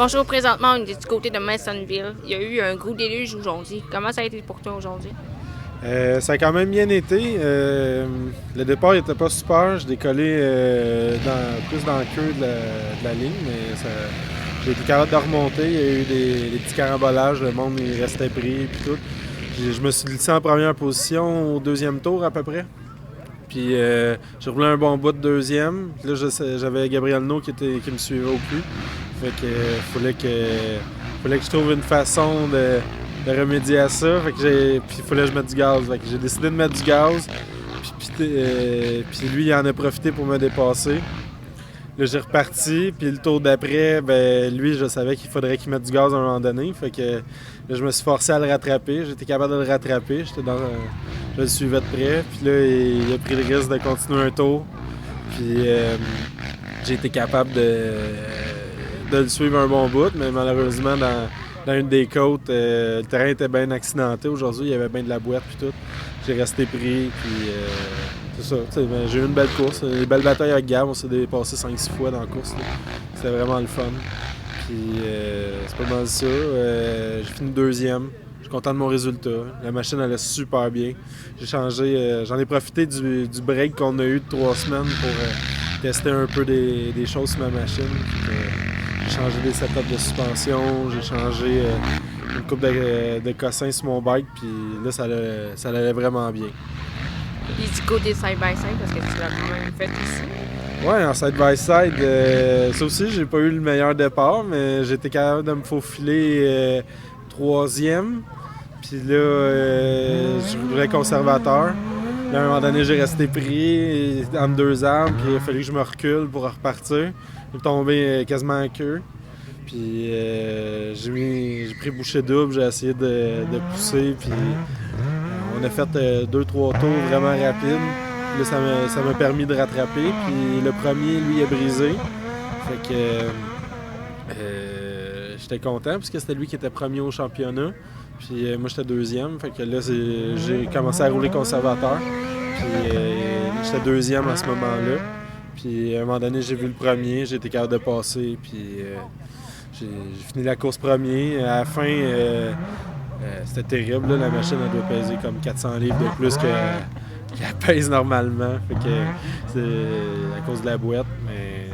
Bonjour, présentement, on est du côté de Masonville. Il y a eu un gros déluge aujourd'hui. Comment ça a été pour toi aujourd'hui? Ça a quand même bien été. Le départ n'était pas super. Je décollais plus dans le queue de la ligne, mais j'ai été capable de remonter. Il y a eu des petits carambolages, le monde il restait pris et tout. Je me suis glissé en première position au deuxième tour à peu près. Puis j'ai roulé un bon bout de deuxième. Puis là, j'avais Gabriel No qui me suivait au plus. Fait que fallait que je trouve une façon de remédier à ça. Fait que puis il fallait que je mette du gaz. Fait que j'ai décidé de mettre du gaz. Puis lui, il en a profité pour me dépasser. Là, j'ai reparti. Puis le tour d'après, ben lui, je savais qu'il faudrait qu'il mette du gaz à un moment donné. Fait que là, je me suis forcé à le rattraper. J'étais capable de le rattraper. Je le suivais de près. Puis là, il a pris le risque de continuer un tour. Puis j'ai été capable de le suivre un bon bout. Mais malheureusement, dans une des côtes, le terrain était bien accidenté. Aujourd'hui, il y avait bien de la boîte puis tout. J'ai resté pris. Puis c'est ça. J'ai eu une belle course. Une belle bataille avec Gab. On s'est dépassé 5-6 fois dans la course. C'était vraiment le fun. Puis c'est pas mal ça. J'ai fini deuxième. Je suis content de mon résultat. La machine allait super bien. J'ai changé. J'en ai profité du break qu'on a eu de 3 semaines pour tester un peu des choses sur ma machine. J'ai changé des setups de suspension. J'ai changé une coupe de cossins sur mon bike. Puis là, ça allait vraiment bien. Puis du côté side-by-side, parce que tu l'as quand même fait ici. Ouais, en side-by-side, ça aussi, j'ai pas eu le meilleur départ, mais j'étais capable de me faufiler troisième. Puis là, je voulais conservateur. Là, à un moment donné, j'ai resté pris entre deux arbres, puis il a fallu que je me recule pour repartir. J'ai tombé quasiment à queue. Puis j'ai pris bouchée double, j'ai essayé de pousser, puis on a fait 2-3 tours vraiment rapides. Là, ça m'a permis de rattraper. Puis le premier, lui, il a brisé. Fait que j'étais content parce que c'était lui qui était premier au championnat. Puis moi, j'étais deuxième. Fait que là, j'ai commencé à rouler conservateur. Puis j'étais deuxième à ce moment-là. Puis à un moment donné, j'ai vu le premier. J'ai été capable de passer. Puis j'ai fini la course premier. À la fin, c'était terrible. Là. La machine, elle doit peser comme 400 livres de plus qu'elle pèse normalement. Fait que c'est à cause de la boîte. Mais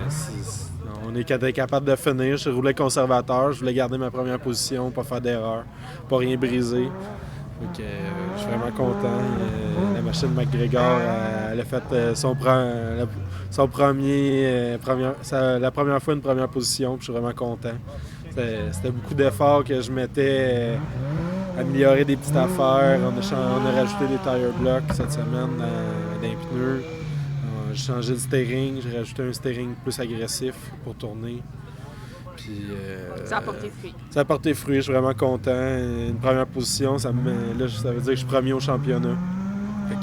on est capable de finir. Je roulais conservateur. Je voulais garder ma première position, pas faire d'erreur, pas rien briser. Fait que je suis vraiment content. La machine McGregor, elle a fait la première fois une première position. Puis je suis vraiment content. C'était beaucoup d'efforts que je mettais. Améliorer des petites affaires. On a rajouté des tire blocks cette semaine dans les pneus. J'ai changé le steering. J'ai rajouté un steering plus agressif pour tourner. Puis, Ça a porté fruit. Ça a porté fruit. Je suis vraiment content. Une première position, ça veut dire que je suis premier au championnat. Fait que,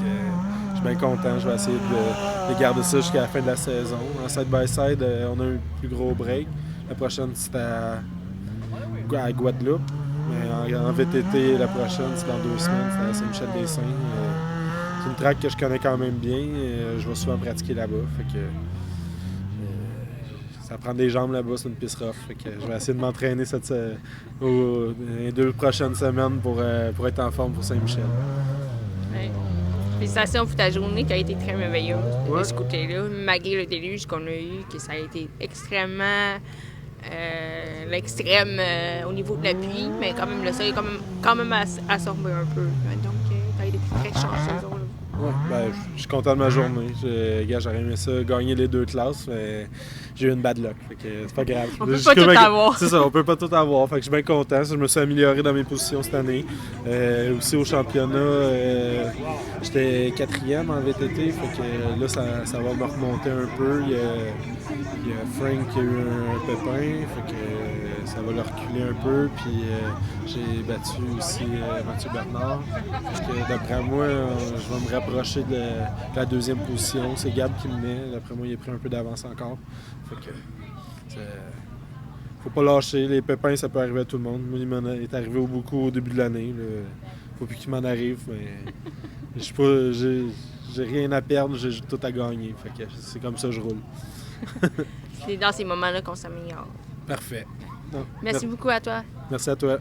je suis bien content. Je vais essayer de garder ça jusqu'à la fin de la saison. En side-by-side, on a un plus gros break. La prochaine, c'est à Guadeloupe. Mais en VTT, la prochaine, c'est dans 2 semaines, c'est à Saint-Michel-des-Saints. C'est une track que je connais quand même bien. Je vais souvent pratiquer là-bas. Fait que, ça prend des jambes là-bas, c'est une piste rough. Fait que je vais essayer de m'entraîner les 2 prochaines semaines pour être en forme pour Saint-Michel. Ouais. Félicitations pour ta journée qui a été très merveilleuse de ce côté-là. Malgré le déluge qu'on a eu, que ça a été extrêmement... l'extrême au niveau de la pluie, mais quand même le soleil quand même assombé un peu. Donc, tu as été très chanceux. Ouais, ben, je suis content de ma journée. J'aurais aimé ça, gagner les 2 classes, mais j'ai eu une bad luck. Fait que c'est pas grave. On peut pas tout avoir. C'est ça, on peut pas tout avoir. Fait que je suis bien content. Je me suis amélioré dans mes positions cette année. Aussi au championnat, j'étais 4e en VTT. Fait que là, ça va me remonter un peu. Il y a Frank qui a eu un pépin. Fait que ça va le reculer un peu. Puis j'ai battu aussi Mathieu Bernard. Fait que d'après moi, je vais me rapprocher de la 2e position. C'est Gab qui me met. D'après moi, il a pris un peu d'avance encore. Fait que faut pas lâcher. Les pépins, ça peut arriver à tout le monde. Moi, il m'en est arrivé beaucoup au début de l'année. Faut plus qu'il m'en arrive. Mais j'ai rien à perdre, j'ai tout à gagner. Fait que c'est comme ça que je roule. C'est dans ces moments-là qu'on s'améliore. Parfait. Non. Merci beaucoup à toi. Merci à toi.